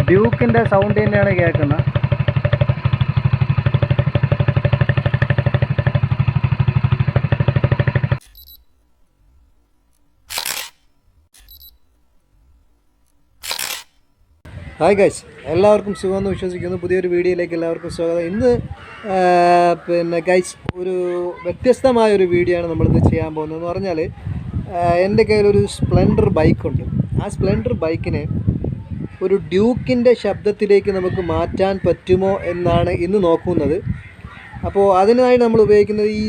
ഡ്യൂക്കിൻ്റെ sound തന്നെയാണ് കേൾക്കുന്നത്. Hi guys, എല്ലാവർക്കും സുഖമെന്ന് വിശ്വസിക്കുന്നു. പുതിയൊരു വീഡിയോയിലേക്ക് എല്ലാവർക്കും സ്വാഗതം. ഇന്ന് പിന്നെ ഗൈസ് ഒരു വ്യത്യസ്തമായൊരു വീഡിയോ ആണ് നമ്മളിന്ന് ചെയ്യാൻ പോകുന്നതെന്ന് പറഞ്ഞാൽ, എൻ്റെ കയ്യിലൊരു സ്പ്ലെൻഡർ ബൈക്കുണ്ട്. ആ സ്പ്ലെൻഡർ ബൈക്കിനെ ഒരു ഡ്യൂക്കിൻ്റെ ശബ്ദത്തിലേക്ക് നമുക്ക് മാറ്റാൻ പറ്റുമോ എന്നാണ് ഇന്ന് നോക്കുന്നത്. അപ്പോൾ അതിനായി നമ്മൾ ഉപയോഗിക്കുന്നത് ഈ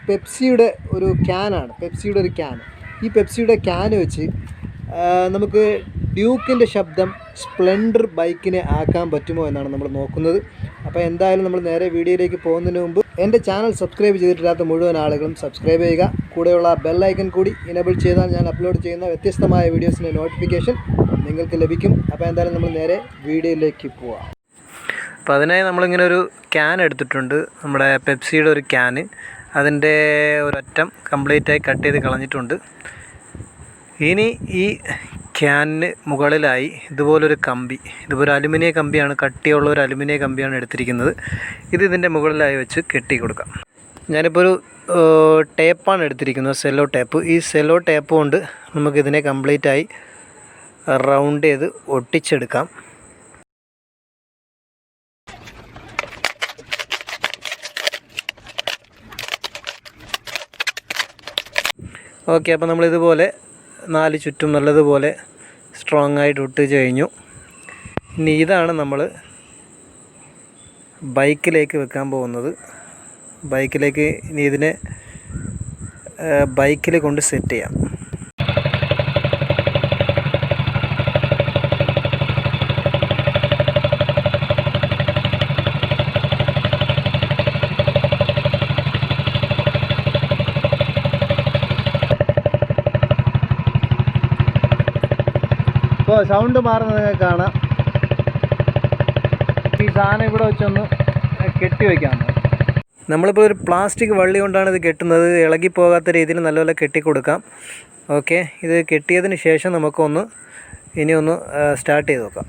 പെപ്സിയുടെ ഒരു ക്യാനാണ്. പെപ്സിയുടെ ഒരു ക്യാൻ. ഈ പെപ്സിയുടെ ക്യാൻ വെച്ച് നമുക്ക് ഡ്യൂക്കിൻ്റെ ശബ്ദം സ്പ്ലെൻഡർ ബൈക്കിനെ ആക്കാൻ പറ്റുമോ എന്നാണ് നമ്മൾ നോക്കുന്നത്. അപ്പോൾ എന്തായാലും നമ്മൾ നേരെ വീഡിയോയിലേക്ക് പോകുന്നതിന് മുമ്പ് എൻ്റെ ചാനൽ സബ്സ്ക്രൈബ് ചെയ്തിട്ടില്ലാത്ത മുഴുവൻ ആളുകളും സബ്സ്ക്രൈബ് ചെയ്യുക. കൂടെയുള്ള ബെൽ ഐക്കൺ കൂടി ഇനേബിൾ ചെയ്താൽ ഞാൻ അപ്ലോഡ് ചെയ്യുന്ന വ്യത്യസ്തമായ വീഡിയോസിൻ്റെ നോട്ടിഫിക്കേഷൻ നിങ്ങൾക്ക് ലഭിക്കും. അപ്പോൾ എന്തായാലും നമ്മൾ നേരെ വീഡിയോയിലേക്ക് പോവാം. അപ്പോൾ അതിനായി നമ്മളിങ്ങനെ ഒരു ക്യാൻ എടുത്തിട്ടുണ്ട്, നമ്മുടെ പെപ്സിയുടെ ഒരു ക്യാന്. അതിൻ്റെ ഒരറ്റം കംപ്ലീറ്റായി കട്ട് ചെയ്ത് കളഞ്ഞിട്ടുണ്ട്. ഇനി ഈ ക്യാനിന് മുകളിലായി ഇതുപോലൊരു കമ്പി, ഇതുപോലെ അലുമിനിയം കമ്പിയാണ്, കട്ടിയുള്ള ഒരു അലുമിനിയം കമ്പിയാണ് എടുത്തിരിക്കുന്നത്. ഇതിൻ്റെ മുകളിലായി വെച്ച് കെട്ടി കൊടുക്കാം. ഞാനിപ്പോൾ ഒരു ടേപ്പാണ് എടുത്തിരിക്കുന്നത്, സെല്ലോ ടേപ്പ്. ഈ സെല്ലോ ടേപ്പ് കൊണ്ട് നമുക്കിതിനെ കംപ്ലീറ്റായി റൗണ്ട് ചെയ്ത് ഒട്ടിച്ചെടുക്കാം. ഓക്കെ, അപ്പോൾ നമ്മളിതുപോലെ 4 ചുറ്റും നല്ലതുപോലെ സ്ട്രോങ് ആയിട്ട് ഒട്ടിച്ച് കഴിഞ്ഞു. ഇനി ഇതാണ് നമ്മൾ ബൈക്കിലേക്ക് വെക്കാൻ പോകുന്നത്. ബൈക്കിലേക്ക് ഇനി ഇതിനെ ബൈക്കിൽ കൊണ്ട് സെറ്റ് ചെയ്യാം. ഇപ്പോൾ സൗണ്ട് മാറുന്നത് നിങ്ങൾക്ക് കാണാം. ഈ സാധനം ഇവിടെ വെച്ചൊന്ന് കെട്ടി വയ്ക്കാം. നമ്മളിപ്പോൾ ഒരു പ്ലാസ്റ്റിക് വള്ളി കൊണ്ടാണ് ഇത് കെട്ടുന്നത്. ഇളകിപ്പോകാത്ത രീതിയിൽ നല്ലപോലെ കെട്ടിക്കൊടുക്കാം. ഓക്കെ, ഇത് കെട്ടിയതിന് ശേഷം നമുക്കൊന്ന് ഇനി ഒന്ന് സ്റ്റാർട്ട് ചെയ്ത് നോക്കാം.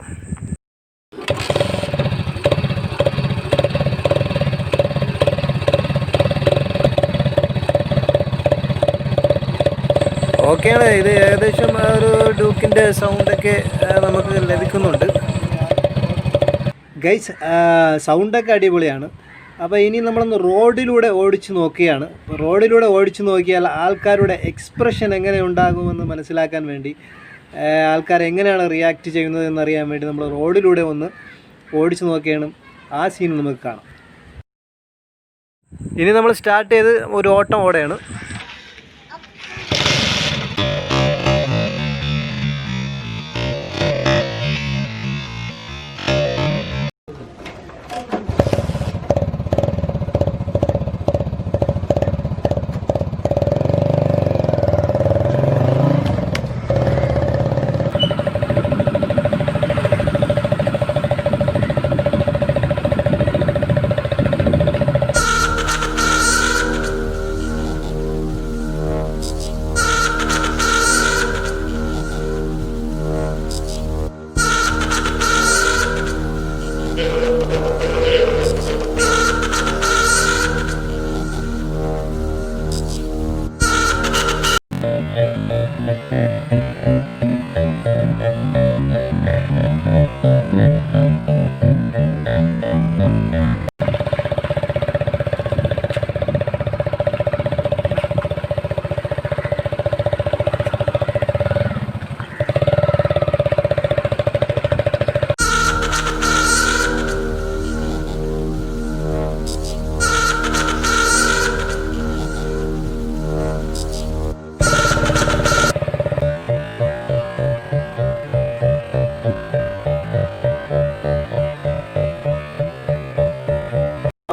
ഓക്കെയാണ്. ഇത് ഏകദേശം ഒരു ഡ്യൂക്കിൻ്റെ സൗണ്ടൊക്കെ നമുക്ക് ലഭിക്കുന്നുണ്ട്. ഗൈസ്, സൗണ്ടൊക്കെ അടിപൊളിയാണ്. അപ്പോൾ ഇനി നമ്മളൊന്ന് റോഡിലൂടെ ഓടിച്ച് നോക്കുകയാണ്. റോഡിലൂടെ ഓടിച്ച് നോക്കിയാൽ ആൾക്കാരുടെ എക്സ്പ്രഷൻ എങ്ങനെ ഉണ്ടാകുമെന്ന് മനസ്സിലാക്കാൻ വേണ്ടി, ആൾക്കാർ എങ്ങനെയാണ് റിയാക്ട് ചെയ്യുന്നത് എന്നറിയാൻ വേണ്ടി നമ്മൾ റോഡിലൂടെ ഒന്ന് ഓടിച്ച് നോക്കുകയാണ്. ആ സീൻ നമുക്ക് കാണാം. ഇനി നമ്മൾ സ്റ്റാർട്ട് ചെയ്ത് ഒരു ഓട്ടം ഓടുകയാണ്.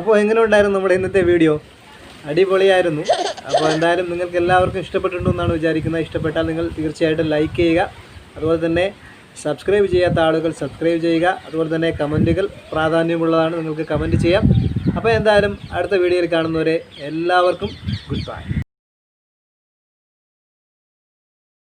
അപ്പോൾ എങ്ങനെ ഉണ്ടായിരുന്നു നമ്മുടെ ഇന്നത്തെ വീഡിയോ? അടിപൊളിയായിരുന്നു. അപ്പോൾ എന്തായാലും നിങ്ങൾക്ക് എല്ലാവർക്കും ഇഷ്ടപ്പെട്ടിട്ടുണ്ടെന്നാണ് വിചാരിക്കുന്നത്. ഇഷ്ടപ്പെട്ടാൽ നിങ്ങൾ തീർച്ചയായിട്ടും ലൈക്ക് ചെയ്യുക. അതുപോലെ തന്നെ സബ്സ്ക്രൈബ് ചെയ്യാത്ത ആളുകൾ സബ്സ്ക്രൈബ് ചെയ്യുക. അതുപോലെ തന്നെ കമൻറ്റുകൾ പ്രാധാന്യമുള്ളതാണ്, നിങ്ങൾക്ക് കമൻറ്റ് ചെയ്യാം. അപ്പോൾ എന്തായാലും അടുത്ത വീഡിയോയിൽ കാണുന്നവരെ എല്ലാവർക്കും ഗുഡ് ബൈ.